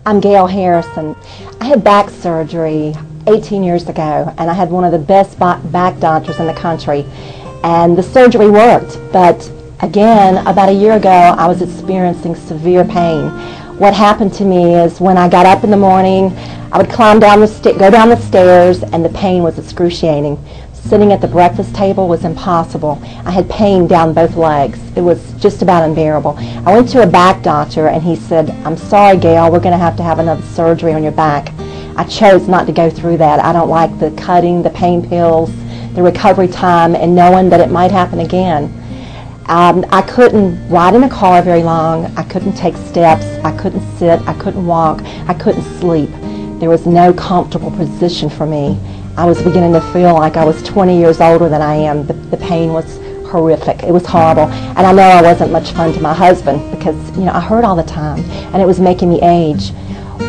I'm Gail Harrison. I had back surgery 18 years ago, and I had one of the best back doctors in the country, and the surgery worked. But again, about a year ago, I was experiencing severe pain. What happened to me is when I got up in the morning, I would go down the stairs, and the pain was excruciating. Sitting at the breakfast table was impossible. I had pain down both legs. It was just about unbearable. I went to a back doctor, and he said, "I'm sorry, Gail, we're going to have another surgery on your back." I chose not to go through that. I don't like the cutting, the pain pills, the recovery time, and knowing that it might happen again. I couldn't ride in a car very long. I couldn't take steps. I couldn't sit. I couldn't walk. I couldn't sleep. There was no comfortable position for me. I was beginning to feel like I was 20 years older than I am. The pain was horrific. It was horrible. And I know I wasn't much fun to my husband because, I hurt all the time, and it was making me age.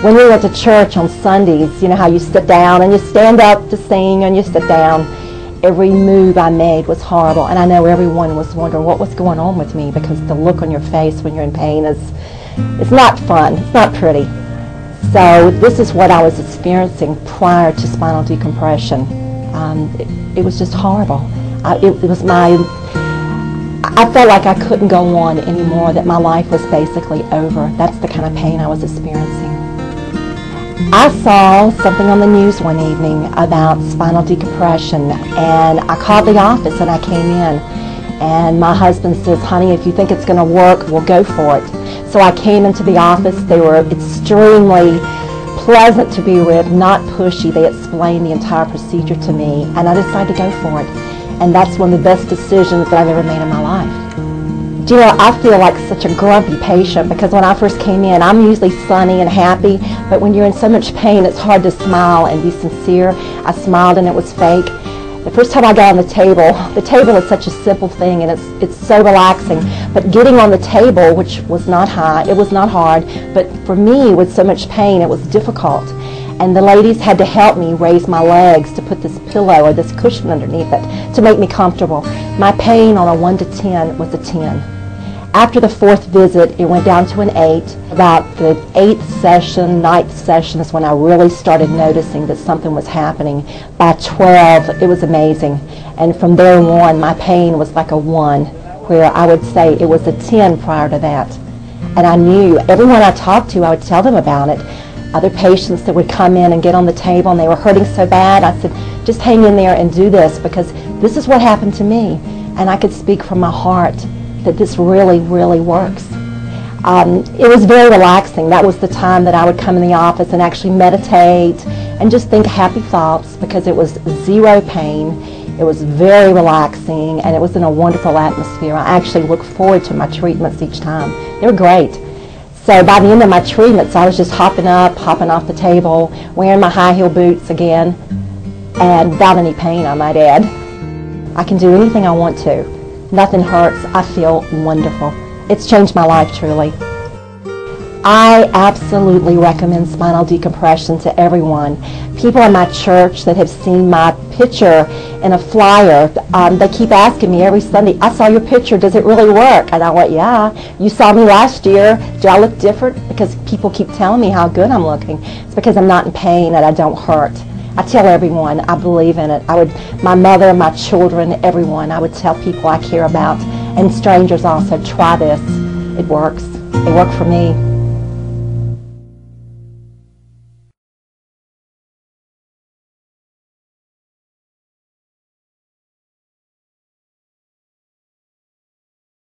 When we went to church on Sundays, you know how you sit down and you stand up to sing and you sit down. Every move I made was horrible, and I know everyone was wondering what was going on with me, because the look on your face when you're in pain it's not fun. It's not pretty. So this is what I was experiencing prior to spinal decompression. It was just horrible. I felt like I couldn't go on anymore, that my life was basically over. That's the kind of pain I was experiencing. I saw something on the news one evening about spinal decompression, and I called the office and I came in, and my husband says, "Honey, if you think it's going to work, we'll go for it." So I came into the office. They were extremely pleasant to be with, not pushy. They explained the entire procedure to me, and I decided to go for it. And that's one of the best decisions that I've ever made in my life. I feel like such a grumpy patient, because when I first came in, I'm usually sunny and happy, but when you're in so much pain, it's hard to smile and be sincere. I smiled and it was fake. The first time I got on the table is such a simple thing, and it's so relaxing. But getting on the table, which was not high, it was not hard, but for me, with so much pain, it was difficult. And the ladies had to help me raise my legs to put this pillow or this cushion underneath it to make me comfortable. My pain on a 1 to 10 was a 10. After the 4th visit, it went down to an 8. About the 8th session, 9th session is when I really started noticing that something was happening. By 12, it was amazing. And from there on, my pain was like a 1, where I would say it was a 10 prior to that. And I knew, everyone I talked to, I would tell them about it. Other patients that would come in and get on the table and they were hurting so bad, I said, just hang in there and do this, because this is what happened to me. And I could speak from my heart that this really, really works. It was very relaxing. That was the time that I would come in the office and actually meditate and just think happy thoughts, because it was zero pain. It was very relaxing, and it was in a wonderful atmosphere. I actually look forward to my treatments each time. They were great. So by the end of my treatments, I was just hopping up, hopping off the table, wearing my high heel boots again, and without any pain, I might add. I can do anything I want to. Nothing hurts. I feel wonderful. It's changed my life, truly. I absolutely recommend spinal decompression to everyone. People in my church that have seen my picture in a flyer, they keep asking me every Sunday, "I saw your picture, does it really work?" And I went, "Yeah. You saw me last year. Do I look different?" Because people keep telling me how good I'm looking. It's because I'm not in pain and I don't hurt. I tell everyone I believe in it. My mother, my children, everyone, I would tell people I care about, and strangers also, try this. It works. It worked for me.